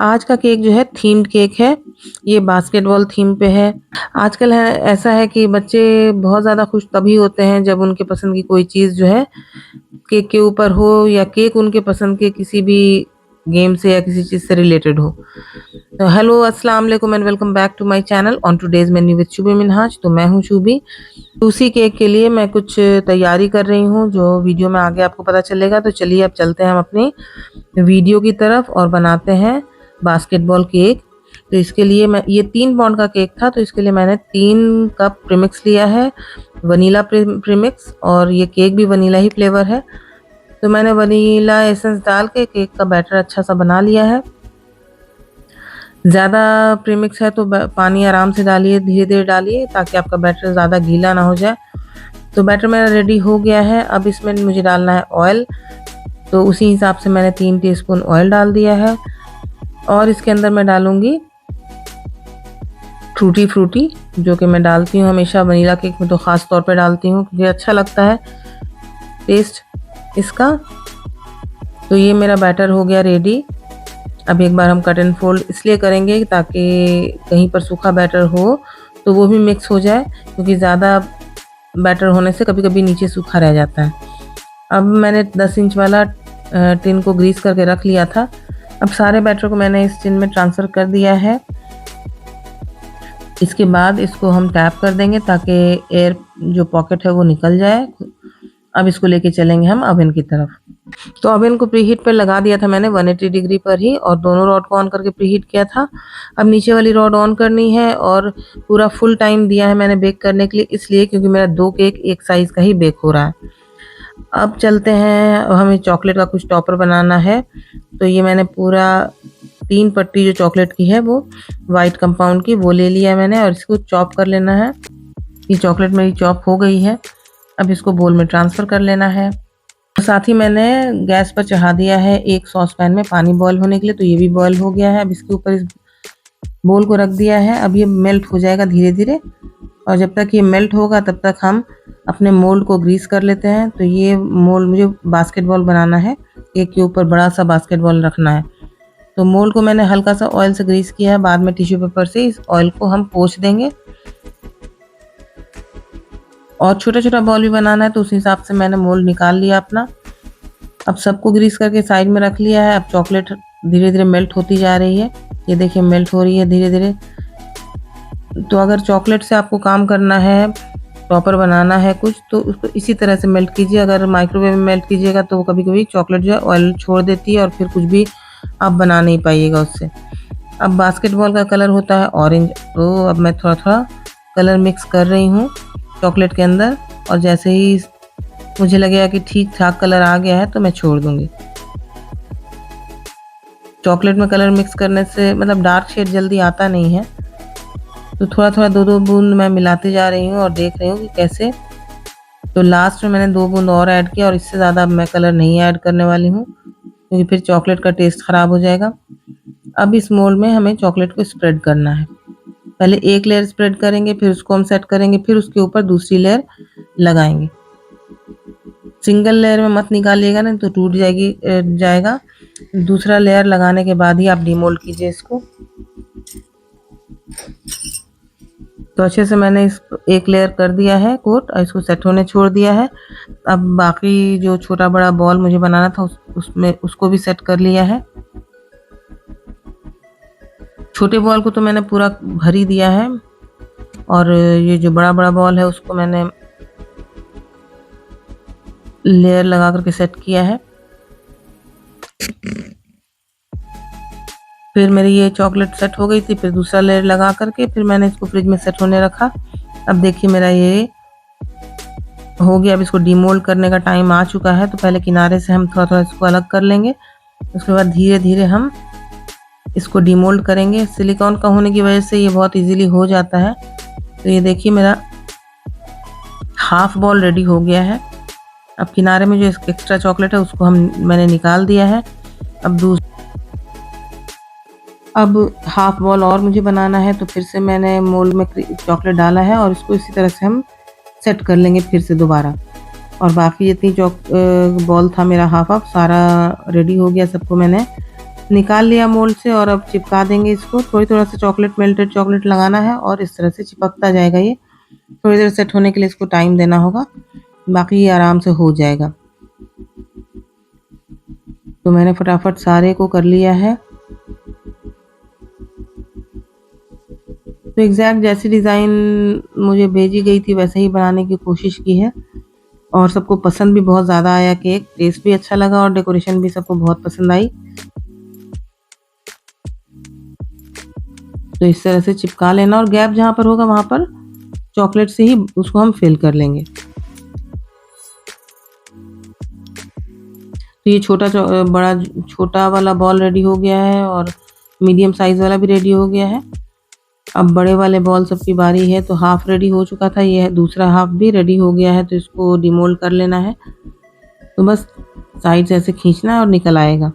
आज का केक जो है थीम्ड केक है। ये बास्केटबॉल थीम पे है। आजकल है ऐसा है कि बच्चे बहुत ज़्यादा खुश तभी होते हैं जब उनके पसंद की कोई चीज़ जो है केक के ऊपर हो या केक उनके पसंद के किसी भी गेम से या किसी चीज़ से रिलेटेड हो। तो हेलो अस्सलाम वालेकुम and welcome back to my channel on today's menu with Shubhi Minhaj. तो मैं हूँ शुभी। उसी केक के लिए मैं कुछ तैयारी कर रही हूँ जो वीडियो में आगे आपको पता चलेगा। तो चलिए अब चलते हैं हम अपनी वीडियो की तरफ और बनाते हैं बास्केटबॉल केक। तो इसके लिए मैं ये 3 पाउंड का केक था, तो इसके लिए मैंने 3 कप प्रीमिक्स लिया है, वनीला प्रीमिक्स, और ये केक भी वनीला ही फ्लेवर है। तो मैंने वनीला एसेंस डाल के केक का बैटर अच्छा सा बना लिया है। ज़्यादा प्रीमिक्स है तो पानी आराम से डालिए, धीरे-धीरे डालिए ताकि आपका बैटर ज़्यादा गीला ना हो जाए। तो बैटर मेरा रेडी हो गया है। अब इसमें मुझे डालना है ऑयल। तो उसी हिसाब से मैंने 3 टीस्पून ऑयल डाल दिया है और इसके अंदर मैं डालूँगी टूटी फ्रूटी, जो कि मैं डालती हूँ हमेशा वनीला केक में, तो ख़ास तौर पे डालती हूँ क्योंकि अच्छा लगता है टेस्ट इसका। तो ये मेरा बैटर हो गया रेडी। अब एक बार हम कट एंड फोल्ड इसलिए करेंगे ताकि कहीं पर सूखा बैटर हो तो वो भी मिक्स हो जाए, क्योंकि ज़्यादा बैटर होने से कभी-कभी नीचे सूखा रह जाता है। अब मैंने 10 इंच वाला टिन को ग्रीस करके रख लिया था। अब सारे बैटर को मैंने इस टिन में ट्रांसफ़र कर दिया है। इसके बाद इसको हम टैप कर देंगे ताकि एयर जो पॉकेट है वो निकल जाए। अब इसको लेके चलेंगे हम ओवन की तरफ। तो ओवन को प्रीहीट पर लगा दिया था मैंने 180 डिग्री पर ही, और दोनों रॉड को ऑन करके प्रीहीट किया था। अब नीचे वाली रॉड ऑन करनी है और पूरा फुल टाइम दिया है मैंने बेक करने के लिए, इसलिए क्योंकि मेरा 2 केक एक साइज़ का ही बेक हो रहा है। अब चलते हैं, हमें चॉकलेट का कुछ टॉपर बनाना है। तो ये मैंने पूरा 3 पट्टी जो चॉकलेट की है वो वाइट कंपाउंड की वो ले लिया है मैंने, और इसको चॉप कर लेना है। ये चॉकलेट मेरी चॉप हो गई है। अब इसको बोल में ट्रांसफ़र कर लेना है। साथ ही मैंने गैस पर चढ़ा दिया है एक सॉस पैन में पानी बॉयल होने के लिए। तो ये भी बॉयल हो गया है। अब इसके ऊपर इस बोल को रख दिया है। अब ये मेल्ट हो जाएगा धीरे-धीरे, और जब तक ये मेल्ट होगा तब तक हम अपने मोल्ड को ग्रीस कर लेते हैं। तो ये मोल्ड मुझे बास्केटबॉल बनाना है, केक के ऊपर बड़ा सा बास्केटबॉल रखना है। तो मोल्ड को मैंने हल्का सा ऑयल से ग्रीस किया है। बाद में टिश्यू पेपर से इस ऑयल को हम पोंछ देंगे, और छोटा-छोटा बॉल भी बनाना है तो उस हिसाब से मैंने मोल्ड निकाल लिया अपना। अब सबको ग्रीस करके साइड में रख लिया है। अब चॉकलेट धीरे-धीरे मेल्ट होती जा रही है। ये देखिए मेल्ट हो रही है धीरे-धीरे। तो अगर चॉकलेट से आपको काम करना है, टॉपर बनाना है कुछ, तो उसको इसी तरह से मेल्ट कीजिए। अगर माइक्रोवेव में मेल्ट कीजिएगा तो कभी-कभी चॉकलेट जो है ऑयल छोड़ देती है और फिर कुछ भी आप बना नहीं पाइएगा उससे। अब बास्केटबॉल का कलर होता है ऑरेंज, तो अब मैं थोड़ा-थोड़ा कलर मिक्स कर रही हूँ चॉकलेट के अंदर, और जैसे ही मुझे लगेगा कि ठीक-ठाक कलर आ गया है तो मैं छोड़ दूँगी। चॉकलेट में कलर मिक्स करने से मतलब डार्क शेड जल्दी आता नहीं है, तो थोड़ा-थोड़ा 2-2 बूंद मैं मिलाती जा रही हूँ और देख रही हूँ कि कैसे। तो लास्ट में मैंने 2 बूंद और ऐड किया, और इससे ज़्यादा अब मैं कलर नहीं ऐड करने वाली हूँ क्योंकि फिर चॉकलेट का टेस्ट ख़राब हो जाएगा। अब इस मोल्ड में हमें चॉकलेट को स्प्रेड करना है। पहले एक लेयर स्प्रेड करेंगे, फिर उसको हम सेट करेंगे, फिर उसके ऊपर दूसरी लेयर लगाएँगे। सिंगल लेयर में मत निकालिएगा, नहीं तो टूट जाएगा। दूसरा लेयर लगाने के बाद ही आप डीमोल्ड कीजिए इसको। तो अच्छे से मैंने इस एक लेयर कर दिया है कोट, और इसको सेट होने छोड़ दिया है। अब बाकी जो छोटा-बड़ा बॉल मुझे बनाना था उसमें उसको भी सेट कर लिया है। छोटे बॉल को तो मैंने पूरा भर ही दिया है, और ये जो बड़ा-बड़ा बॉल है उसको मैंने लेयर लगा करके सेट किया है। फिर मेरी ये चॉकलेट सेट हो गई थी, फिर दूसरा लेयर लगा करके फिर मैंने इसको फ्रिज में सेट होने रखा। अब देखिए मेरा ये हो गया। अब इसको डीमोल्ड करने का टाइम आ चुका है, तो पहले किनारे से हम थोड़ा-थोड़ा इसको अलग कर लेंगे। उसके बाद धीरे-धीरे हम इसको डीमोल्ड करेंगे। सिलिकॉन का होने की वजह से ये बहुत ईज़िली हो जाता है। तो ये देखिए मेरा हाफ बॉल रेडी हो गया है। अब किनारे में जो एक्स्ट्रा चॉकलेट है उसको मैंने निकाल दिया है। अब हाफ बॉल और मुझे बनाना है, तो फिर से मैंने मोल्ड में चॉकलेट डाला है और इसको इसी तरह से हम सेट कर लेंगे फिर से दोबारा। और बाकी जितनी बॉल था मेरा हाफ सारा रेडी हो गया, सबको मैंने निकाल लिया मोल्ड से और अब चिपका देंगे इसको। थोड़ा सा चॉकलेट, मेल्टेड चॉकलेट लगाना है और इस तरह से चिपकता जाएगा ये। थोड़ी देर सेट होने के लिए इसको टाइम देना होगा, बाकी ये आराम से हो जाएगा। तो मैंने फटाफट सारे को कर लिया है। तो एग्जैक्ट जैसी डिज़ाइन मुझे भेजी गई थी वैसे ही बनाने की कोशिश की है और सबको पसंद भी बहुत ज़्यादा आया केक। टेस्ट भी अच्छा लगा और डेकोरेशन भी सबको बहुत पसंद आई। तो इस तरह से चिपका लेना और गैप जहाँ पर होगा वहाँ पर चॉकलेट से ही उसको हम फिल कर लेंगे। तो ये छोटा वाला बॉल रेडी हो गया है और मीडियम साइज़ वाला भी रेडी हो गया है। अब बड़े वाले बॉल सबकी बारी है। तो हाफ रेडी हो चुका था, ये दूसरा हाफ भी रेडी हो गया है। तो इसको डिमोल्ड कर लेना है। तो बस साइड से ऐसे खींचना है और निकल आएगा।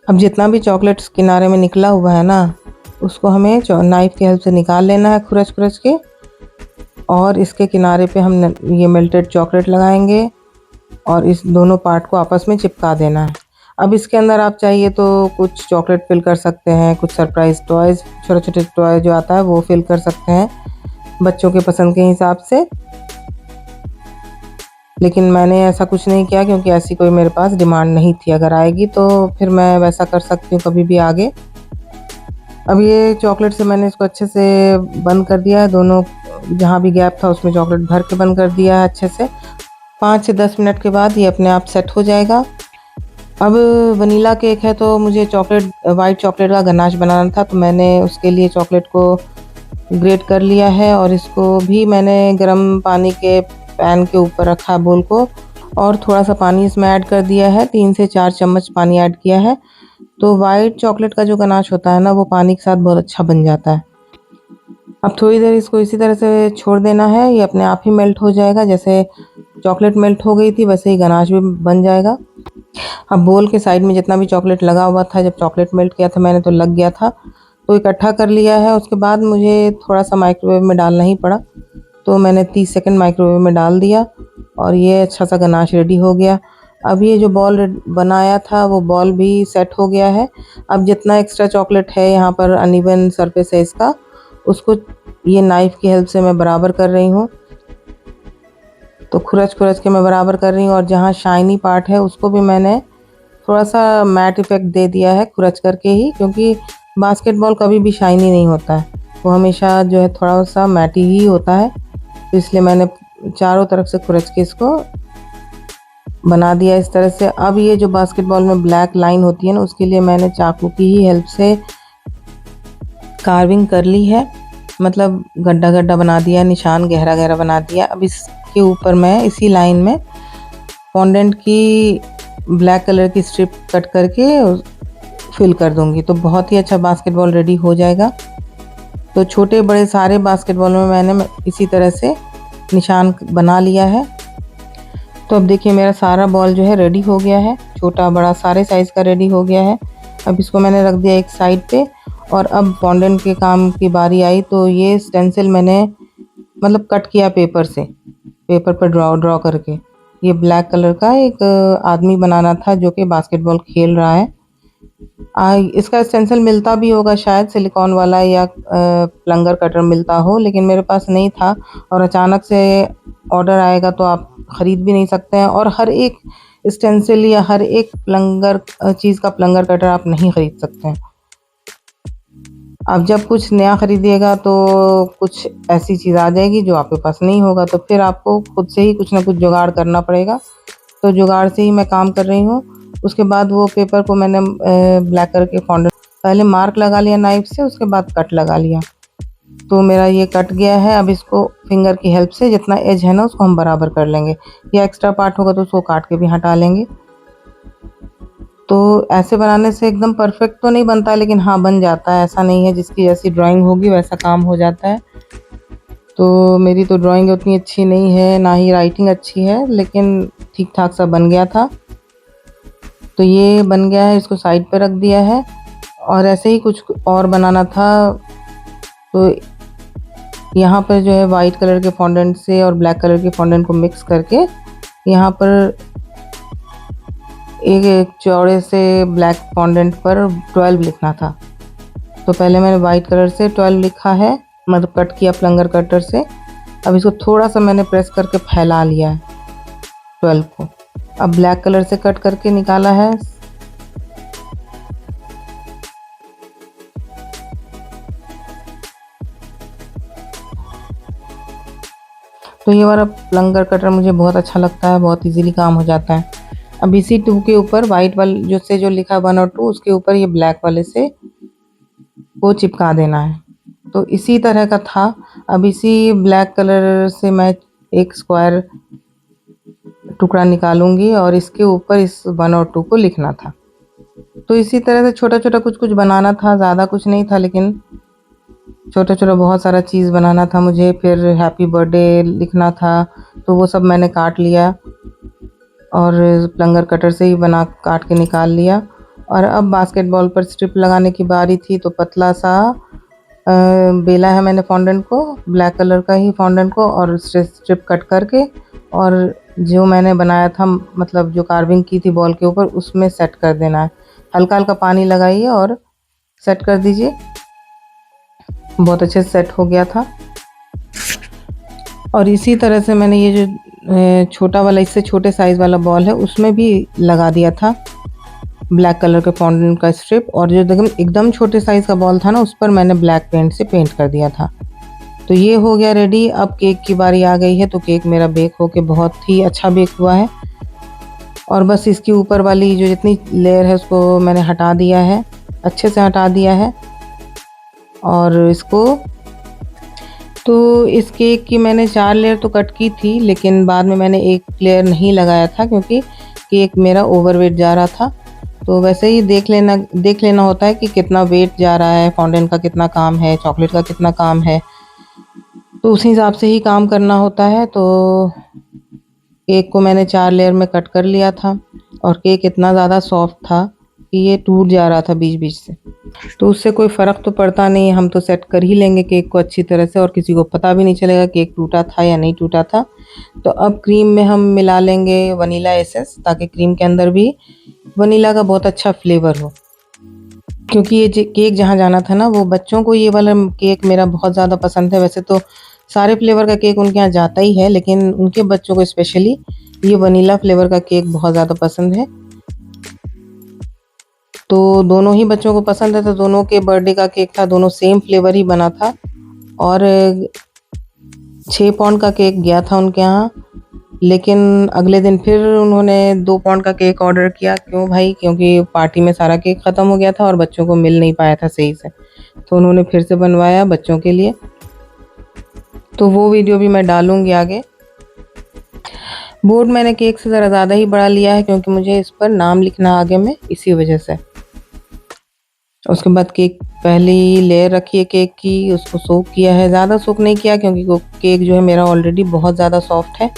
अब जितना भी चॉकलेट किनारे में निकला हुआ है ना, उसको हमें नाइफ की हेल्प से निकाल लेना है खुरच के। और इसके किनारे पे हम ये मेल्टेड चॉकलेट लगाएंगे और इस दोनों पार्ट को आपस में चिपका देना है। अब इसके अंदर आप चाहिए तो कुछ चॉकलेट फिल कर सकते हैं, कुछ सरप्राइज़ टॉयज़, छोटे टॉय जो आता है वो फिल कर सकते हैं बच्चों के पसंद के हिसाब से। लेकिन मैंने ऐसा कुछ नहीं किया क्योंकि ऐसी कोई मेरे पास डिमांड नहीं थी। अगर आएगी तो फिर मैं वैसा कर सकती हूँ कभी भी आगे। अब ये चॉकलेट से मैंने इसको अच्छे से बंद कर दिया है। दोनों जहाँ भी गैप था उसमें चॉकलेट भर के बंद कर दिया है अच्छे से। 5 से 10 मिनट के बाद ये अपने आप सेट हो जाएगा। अब वनीला केक है तो मुझे वाइट चॉकलेट का गनाश बनाना था, तो मैंने उसके लिए चॉकलेट को ग्रेट कर लिया है और इसको भी मैंने गर्म पानी के पैन के ऊपर रखा है बोल को, और थोड़ा सा पानी इसमें ऐड कर दिया है। 3 से 4 चम्मच पानी ऐड किया है। तो वाइट चॉकलेट का जो गनाश होता है ना, वो पानी के साथ बहुत अच्छा बन जाता है। अब थोड़ी देर इसको इसी तरह से छोड़ देना है, ये अपने आप ही मेल्ट हो जाएगा। जैसे चॉकलेट मेल्ट हो गई थी वैसे ही गनाश भी बन जाएगा। अब बोल के साइड में जितना भी चॉकलेट लगा हुआ था, जब चॉकलेट मेल्ट किया था मैंने तो लग गया था, तो इकट्ठा कर लिया है। उसके बाद मुझे थोड़ा सा माइक्रोवेव में डालना ही पड़ा, तो मैंने 30 सेकंड माइक्रोवेव में डाल दिया और ये अच्छा सा गनाश रेडी हो गया। अब ये जो बॉल बनाया था वो बॉल भी सेट हो गया है। अब जितना एक्स्ट्रा चॉकलेट है यहाँ पर अनइवन सरफेस है इसका, उसको ये नाइफ की हेल्प से मैं बराबर कर रही हूँ। तो खुरच के मैं बराबर कर रही हूँ और जहाँ शाइनी पार्ट है उसको भी मैंने थोड़ा सा मैट इफेक्ट दे दिया है खुरच करके ही, क्योंकि बास्केटबॉल कभी भी शाइनी नहीं होता है, वो हमेशा जो है थोड़ा सा मैटी ही होता है। तो इसलिए मैंने चारों तरफ से खुरच के इसको बना दिया इस तरह से। अब ये जो बास्केटबॉल में ब्लैक लाइन होती है ना, उसके लिए मैंने चाकू की ही हेल्प से कार्विंग कर ली है, मतलब गड्ढा बना दिया, निशान गहरा बना दिया। अब इसके ऊपर मैं इसी लाइन में फॉन्डेंट की ब्लैक कलर की स्ट्रिप कट करके फिल कर दूंगी, तो बहुत ही अच्छा बास्केटबॉल रेडी हो जाएगा। तो छोटे बड़े सारे बास्केटबॉल में मैंने इसी तरह से निशान बना लिया है। तो अब देखिए मेरा सारा बॉल जो है रेडी हो गया है, छोटा बड़ा सारे साइज़ का रेडी हो गया है। अब इसको मैंने रख दिया एक साइड पे और अब फॉन्डेंट के काम की बारी आई। तो ये स्टेंसिल मैंने मतलब कट किया पेपर पर ड्रॉ करके। ये ब्लैक कलर का एक आदमी बनाना था जो कि बास्केटबॉल खेल रहा है। इसका स्टेंसिल मिलता भी होगा शायद, सिलिकॉन वाला या प्लंगर कटर मिलता हो, लेकिन मेरे पास नहीं था और अचानक से ऑर्डर आएगा तो आप ख़रीद भी नहीं सकते हैं, और हर एक स्टेंसिल या हर एक चीज़ का प्लंगर कटर आप नहीं ख़रीद सकते हैं। अब जब कुछ नया ख़रीदिएगा तो कुछ ऐसी चीज़ आ जाएगी जो आपके पास नहीं होगा, तो फिर आपको खुद से ही कुछ ना कुछ जुगाड़ करना पड़ेगा। तो जुगाड़ से ही मैं काम कर रही हूँ। उसके बाद वो पेपर को मैंने ब्लैक कलर के फॉन्डेंट पहले मार्क लगा लिया नाइफ से, उसके बाद कट लगा लिया। तो मेरा ये कट गया है। अब इसको फिंगर की हेल्प से जितना एज है ना उसको हम बराबर कर लेंगे, या एक्स्ट्रा पार्ट होगा तो उसको काट के भी हटा लेंगे। तो ऐसे बनाने से एकदम परफेक्ट तो नहीं बनता है, लेकिन हाँ बन जाता है। ऐसा नहीं है, जिसकी जैसी ड्राइंग होगी वैसा काम हो जाता है। तो मेरी तो ड्राइंग उतनी अच्छी नहीं है, ना ही राइटिंग अच्छी है, लेकिन ठीक ठाक सा बन गया था। तो ये बन गया है, इसको साइड पे रख दिया है। और ऐसे ही कुछ और बनाना था। तो यहाँ पर जो है वाइट कलर के फॉन्डेंट से और ब्लैक कलर के फॉन्डेंट को मिक्स करके यहाँ पर एक चौड़े से ब्लैक फॉन्डेंट पर 12 लिखना था। तो पहले मैंने वाइट कलर से 12 लिखा है, मतलब कट किया प्लंगर कटर से। अब इसको थोड़ा सा मैंने प्रेस करके फैला लिया है 12 को। अब ब्लैक कलर से कट करके निकाला है। तो ये वाला प्लंगर कटर मुझे बहुत अच्छा लगता है, बहुत इजीली काम हो जाता है। अब इसी 2 के ऊपर वाइट वाले जो लिखा 1 और 2, उसके ऊपर ये ब्लैक वाले से वो चिपका देना है। तो इसी तरह का था। अब इसी ब्लैक कलर से मैं एक स्क्वायर टुकड़ा निकालूंगी और इसके ऊपर इस 1 और 2 को लिखना था। तो इसी तरह से छोटा छोटा कुछ कुछ बनाना था, ज़्यादा कुछ नहीं था, लेकिन छोटा छोटा बहुत सारा चीज़ बनाना था मुझे। फिर हैप्पी बर्थडे लिखना था, तो वो सब मैंने काट लिया और प्लंगर कटर से ही बना काट के निकाल लिया। और अब बास्केटबॉल पर स्ट्रिप लगाने की बारी थी। तो पतला सा बेला है मैंने फॉन्डेंट को, ब्लैक कलर का ही फॉन्डेंट को, और स्ट्रिप कट करके और जो मैंने बनाया था, मतलब जो कार्विंग की थी बॉल के ऊपर, उसमें सेट कर देना है। हल्का हल्का पानी लगाइए और सेट कर दीजिए। बहुत अच्छे से सेट हो गया था। और इसी तरह से मैंने ये जो छोटा वाला, इससे छोटे साइज़ वाला बॉल है, उसमें भी लगा दिया था ब्लैक कलर के फॉन्डेंट का स्ट्रिप। और जो एकदम छोटे साइज़ का बॉल था ना, उस पर मैंने ब्लैक पेंट से पेंट कर दिया था। तो ये हो गया रेडी। अब केक की बारी आ गई है। तो केक मेरा बेक होके बहुत ही अच्छा बेक हुआ है। और बस इसकी ऊपर वाली जो जितनी लेयर है उसको मैंने हटा दिया है, अच्छे से हटा दिया है। और इसको, तो इस केक की मैंने 4 लेयर तो कट की थी, लेकिन बाद में मैंने एक लेयर नहीं लगाया था क्योंकि केक मेरा ओवरवेट जा रहा था। तो वैसे ही देख लेना होता है कि कितना वेट जा रहा है, फॉन्डेंट का कितना काम है, चॉकलेट का कितना काम है, तो उसी हिसाब से ही काम करना होता है। तो केक को मैंने 4 लेयर में कट कर लिया था और केक इतना ज़्यादा सॉफ्ट था कि ये टूट जा रहा था बीच बीच से। तो उससे कोई फ़र्क तो पड़ता नहीं, हम तो सेट कर ही लेंगे केक को अच्छी तरह से और किसी को पता भी नहीं चलेगा केक टूटा था या नहीं टूटा था। तो अब क्रीम में हम मिला लेंगे वनीला एसेंस, ताकि क्रीम के अंदर भी वनीला का बहुत अच्छा फ्लेवर हो। क्योंकि ये केक जहाँ जाना था ना, वो बच्चों को ये वाला केक मेरा बहुत ज़्यादा पसंद है। वैसे तो सारे फ्लेवर का केक उनके यहाँ जाता ही है, लेकिन उनके बच्चों को स्पेशली ये वनीला फ्लेवर का केक बहुत ज़्यादा पसंद है। तो दोनों ही बच्चों को पसंद है, तो दोनों के बर्थडे का केक था, दोनों सेम फ्लेवर ही बना था। और 6 पाउंड का केक गया था उनके यहाँ, लेकिन अगले दिन फिर उन्होंने 2 पाउंड का केक ऑर्डर किया। क्यों भाई? क्योंकि पार्टी में सारा केक ख़त्म हो गया था और बच्चों को मिल नहीं पाया था सही से, तो उन्होंने फिर से बनवाया बच्चों के लिए। तो वो वीडियो भी मैं डालूँगी आगे। बोर्ड मैंने केक से ज़रा ज़्यादा ही बड़ा लिया है क्योंकि मुझे इस पर नाम लिखना आगे में, इसी वजह से। उसके बाद केक पहली लेयर रखी है केक की, उसको सोक किया है, ज़्यादा सोक नहीं किया क्योंकि वो केक जो है मेरा ऑलरेडी बहुत ज़्यादा सॉफ्ट है।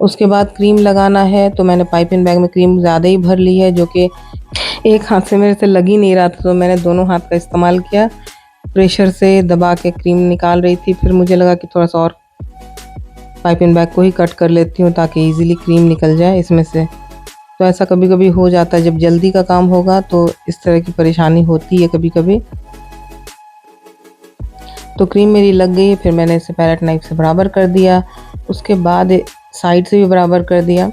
उसके बाद क्रीम लगाना है, तो मैंने पाइपिंग बैग में क्रीम ज़्यादा ही भर ली है, जो कि एक हाथ से मेरे से लग ही नहीं रहा था, तो मैंने दोनों हाथ का इस्तेमाल किया। प्रेशर से दबा के क्रीम निकाल रही थी। फिर मुझे लगा कि थोड़ा सा और पाइपिंग बैग को ही कट कर लेती हूँ ताकि ईज़िली क्रीम निकल जाए इसमें से। तो ऐसा कभी कभी हो जाता है, जब जल्दी का काम होगा तो इस तरह की परेशानी होती है कभी कभी। तो क्रीम मेरी लग गई, फिर मैंने इसे पैलेट नाइफ से बराबर कर दिया। उसके बाद साइड से भी बराबर कर दिया।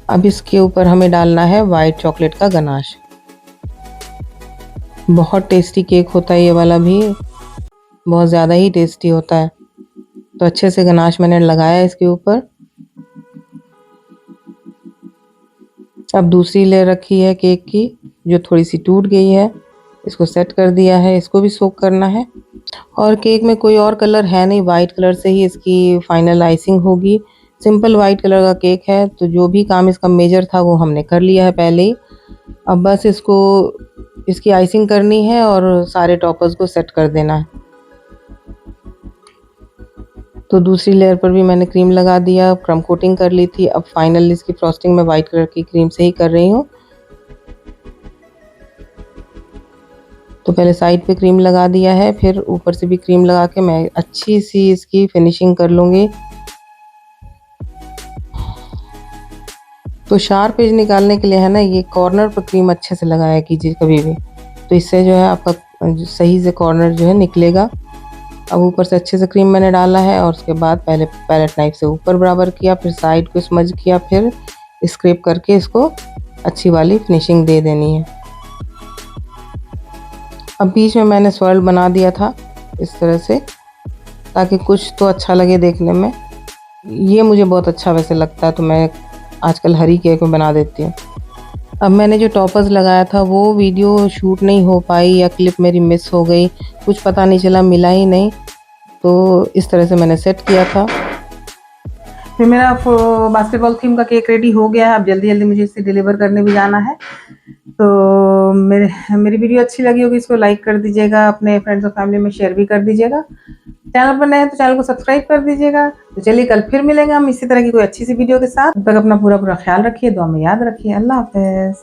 अब इसके ऊपर हमें डालना है वाइट चॉकलेट का गनाश। बहुत टेस्टी केक होता है ये वाला भी, बहुत ज़्यादा ही टेस्टी होता है। तो अच्छे से गनाश मैंने लगाया इसके ऊपर। अब दूसरी लेयर रखी है केक की, जो थोड़ी सी टूट गई है, इसको सेट कर दिया है, इसको भी सोक करना है। और केक में कोई और कलर है नहीं, वाइट कलर से ही इसकी फाइनल आइसिंग होगी। सिंपल वाइट कलर का केक है, तो जो भी काम इसका मेजर था वो हमने कर लिया है पहले ही। अब बस इसकी आइसिंग करनी है और सारे टॉपर्स को सेट कर देना है। तो दूसरी लेयर पर भी मैंने क्रीम लगा दिया, क्रम कोटिंग कर ली थी। अब फाइनल इसकी फ्रॉस्टिंग मैं वाइट कलर की क्रीम से ही कर रही हूँ। तो पहले साइड पे क्रीम लगा दिया है, फिर ऊपर से भी क्रीम लगा के मैं अच्छी सी इसकी फिनिशिंग कर लूँगी। तो शार्प एज निकालने के लिए है ना, ये कॉर्नर पर क्रीम अच्छे से लगाया कीजिए कभी भी, तो इससे जो है आपका सही से कॉर्नर जो है निकलेगा। अब ऊपर से अच्छे से क्रीम मैंने डाला है और उसके बाद पहले पैलेट नाइफ से ऊपर बराबर किया, फिर साइड को स्मज किया, फिर स्क्रैप करके इसको अच्छी वाली फिनिशिंग दे देनी है। अब बीच में मैंने स्वर्ल बना दिया था इस तरह से, ताकि कुछ तो अच्छा लगे देखने में। ये मुझे बहुत अच्छा वैसे लगता है, तो मैं आजकल हरी केक में बना देती हूँ। अब मैंने जो टॉपर्स लगाया था वो वीडियो शूट नहीं हो पाई या क्लिप मेरी मिस हो गई, कुछ पता नहीं चला, मिला ही नहीं, तो इस तरह से मैंने सेट किया था। फिर मेरा बास्केटबॉल थीम का केक रेडी हो गया है। अब जल्दी जल्दी मुझे इसे डिलीवर करने भी जाना है। तो मेरी वीडियो अच्छी लगी होगी, इसको लाइक कर दीजिएगा, अपने फ्रेंड्स और फैमिली में शेयर भी कर दीजिएगा। चैनल पर नए हैं तो चैनल को सब्सक्राइब कर दीजिएगा। तो चलिए कल फिर मिलेंगे हम इसी तरह की कोई अच्छी सी वीडियो के साथ। तब तक अपना पूरा ख्याल रखिए, दुआ में याद रखिए। अल्लाह हाफ़िज़।